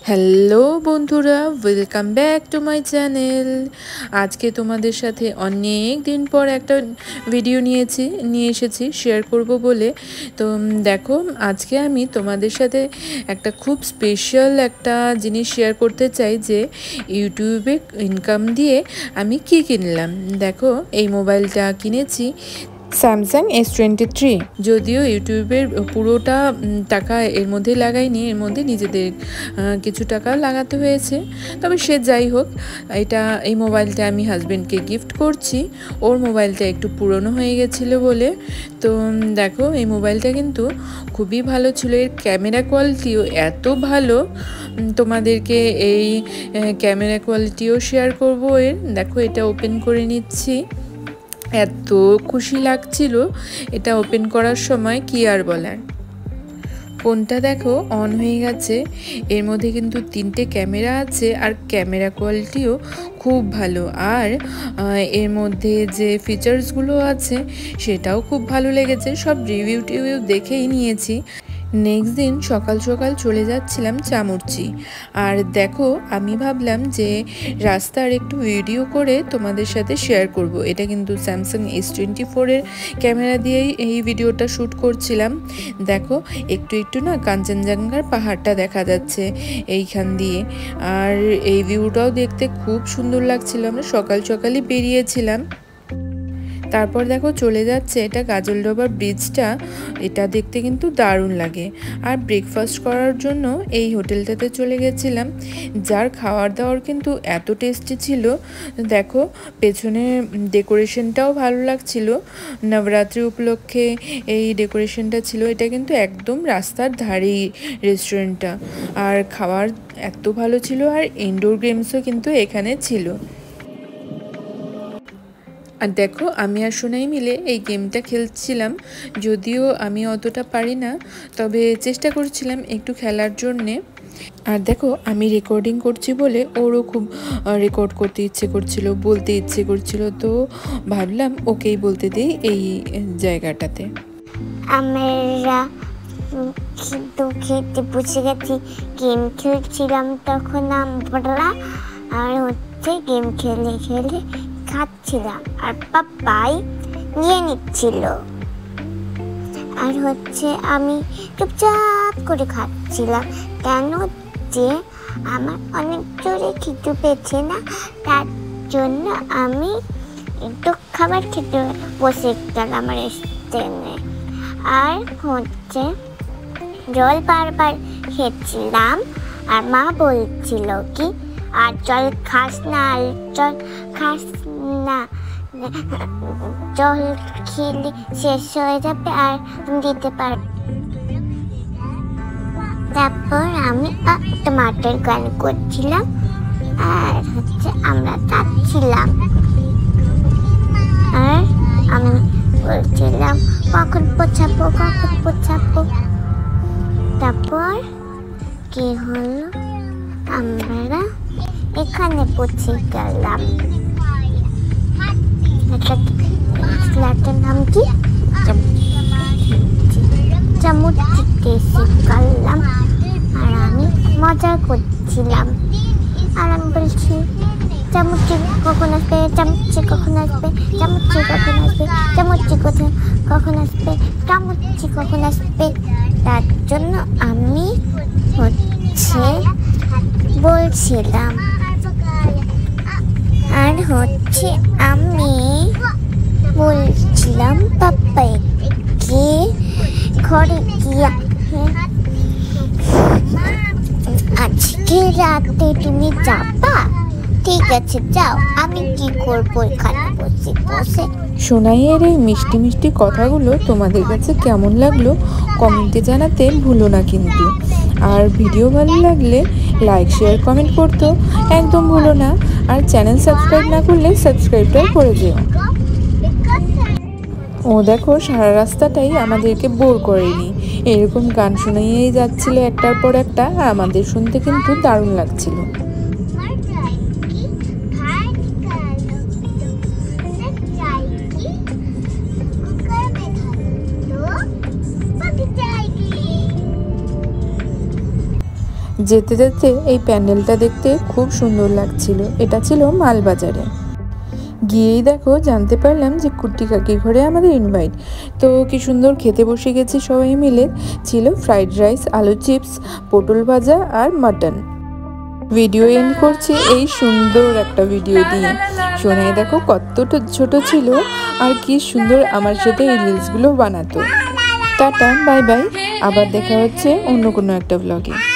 Hello বন্ধুরা, welcome back to my channel. আজকে তোমাদের সাথে অনেক দিন পর একটা ভিডিও নিয়ে এসেছি শেয়ার করব বলে। তো দেখো, আজকে আমি তোমাদের সাথে একটা খুব স্পেশাল একটা জিনিস শেয়ার করতে চাই যে ইউটিউবে ইনকাম দিয়ে আমি কি কিনলাম। দেখো, এই মোবাইলটা কিনেছি স্যামসাং S23। যদিও ইউটিউবের পুরোটা টাকা এর মধ্যে লাগাইনি, এর মধ্যে নিজেদের কিছু টাকা লাগাতে হয়েছে। তবে সে যাই হোক, এই মোবাইলটা আমি হাজব্যান্ডকে গিফট করছি। ওর মোবাইলটা একটু পুরনো হয়ে গেছিলো বলে। তো দেখো, এই মোবাইলটা কিন্তু খুবই ভালো ছিল। এর ক্যামেরা কোয়ালিটিও এত ভালো, তোমাদেরকে এই ক্যামেরা কোয়ালিটিও শেয়ার করবো এর। দেখো, এটা ওপেন করে নিচ্ছি। এত খুশি লাগছিল এটা ওপেন করার সময়, কি আর বলার। ফোনটা দেখো অন হয়ে গেছে। এর মধ্যে কিন্তু 3টে ক্যামেরা আছে, আর ক্যামেরা কোয়ালিটিও খুব ভালো। আর এর মধ্যে যে ফিচার্সগুলো আছে সেটাও খুব ভালো লেগেছে। সব রিভিউ দেখেই নিয়েছি। নেক্সট দিন সকাল সকাল চলে যাচ্ছিলাম চামুরচি। আর দেখো, আমি ভাবলাম যে রাস্তার একটু ভিডিও করে তোমাদের সাথে শেয়ার করব। এটা কিন্তু স্যামসাং S24-এর ক্যামেরা দিয়েই এই ভিডিওটা শ্যুট করছিলাম। দেখো, একটু না কাঞ্চনজঙ্ঘার পাহাড়টা দেখা যাচ্ছে এইখান দিয়ে। আর এই ভিউটাও দেখতে খুব সুন্দর লাগছিল। আমরা সকাল সকালই বেরিয়েছিলাম। তারপর দেখো, চলে যাচ্ছে এটা গাজলডোবা ব্রিজটা। এটা দেখতে কিন্তু দারুণ লাগে। আর ব্রেকফাস্ট করার জন্য এই হোটেলটাতে চলে গেছিলাম, যার খাওয়ার দাওয়ার কিন্তু এত টেস্টি ছিল। দেখো, পেছনে ডেকোরেশনটাও ভালো লাগছিল। নবরাত্রি উপলক্ষে এই ডেকোরেশনটা ছিল। এটা কিন্তু একদম রাস্তার ধারেই রেস্টুরেন্টটা। আর খাবার এত ভালো ছিল। আর ইনডোর গেমসও কিন্তু এখানে ছিল। আর দেখো, আমি আর সোনাই মিলে এই গেমটা খেলছিলাম। যদিও আমি অতটা পারি না, তবে চেষ্টা করছিলাম একটু খেলার জন্যে। আর দেখো, আমি রেকর্ডিং করছি বলে ওরও খুব রেকর্ড করতে ইচ্ছে করছিল, বলতে ইচ্ছে করছিল। তো ভাবলাম ওকেই বলতে দিই এই জায়গাটাতে। আমরা তো খেতে বসে গেছি, গেম খেলছিলাম তখন আমরা। আর গেম খেলে খেলে খাচ্ছিলাম, আর পাপাই নিয়ে নিচ্ছিল। আর আমি চুপচাপ করে খাচ্ছিলাম, কেন যে আমার অনেক জোরে খিদে পেয়েছে না, তার জন্য আমি একটু খাবার খেতে বসে গেলাম রেস্টুরেন্টে। আর জল বারবার খেয়েছিলাম। আর মা বলছিল কি, আর জল খাস না, আর জল খাস না, জল খেলে শেষ হয়ে যাবে আর দিতে পারবে। তারপর আমি টমাটোর গান করছিলাম, আর আমরা যাচ্ছিলাম। আর আমি বলছিলাম কখন পোছাবো। তারপর কি হলো, আমরা এখানে পৌঁছে গেলাম। নাম কি, চামুচটিতে এসে গেলাম। আর আমি মজা করছিলাম। আর আমি বলছি, চামুচি কখন আসবে, চামুচি কখন আসবে, চামুচি কখন আসবে, চামুচি কখন আসবে, চামুচি কখন আসবে। তার জন্য আমি বলছিলাম। আর আমি বলছিলাম পাপাকে ঘরে গিয়া, আজকে রাতে তুমি যাবা? ঠিক আছে, যাও। আমি কি করবো এখানে বসে বসে। সোনাইয়ের এই মিষ্টি মিষ্টি কথাগুলো তোমাদের কাছে কেমন লাগলো কমেন্টে জানাতে ভুলো না কিন্তু। আর ভিডিও ভালো লাগলে লাইক, শেয়ার, কমেন্ট করতে একদম ভুলো না। আর চ্যানেল সাবস্ক্রাইব না করলে সাবস্ক্রাইবটা করে দিও। ও দেখো, সারা রাস্তাটাই আমাদেরকে বোর করেনি, এরকম গান শুনিয়েই যাচ্ছিল একটার পর একটা। আমাদের শুনতে কিন্তু দারুণ লাগছিল। যেতে যেতে এই প্যান্ডেলটা দেখতে খুব সুন্দর লাগছিল। এটা ছিল মালবাজারে। গিয়েই দেখো জানতে পারলাম যে কুট্টি কাকির ঘরে আমাদের ইনভাইট। তো কি সুন্দর খেতে বসে গেছি সবাই মিলে। ছিল ফ্রাইড রাইস, আলু চিপস, পটল ভাজা আর মাটন। ভিডিও এন্ড করছি এই সুন্দর একটা ভিডিও দিয়ে। সোনাই দেখো কতটা ছোট ছিল আর কি সুন্দর আমার সাথে এই রিলসগুলো বানাতো। টাটা, বাই বাই, আবার দেখা হচ্ছে অন্য কোনো একটা ব্লগে।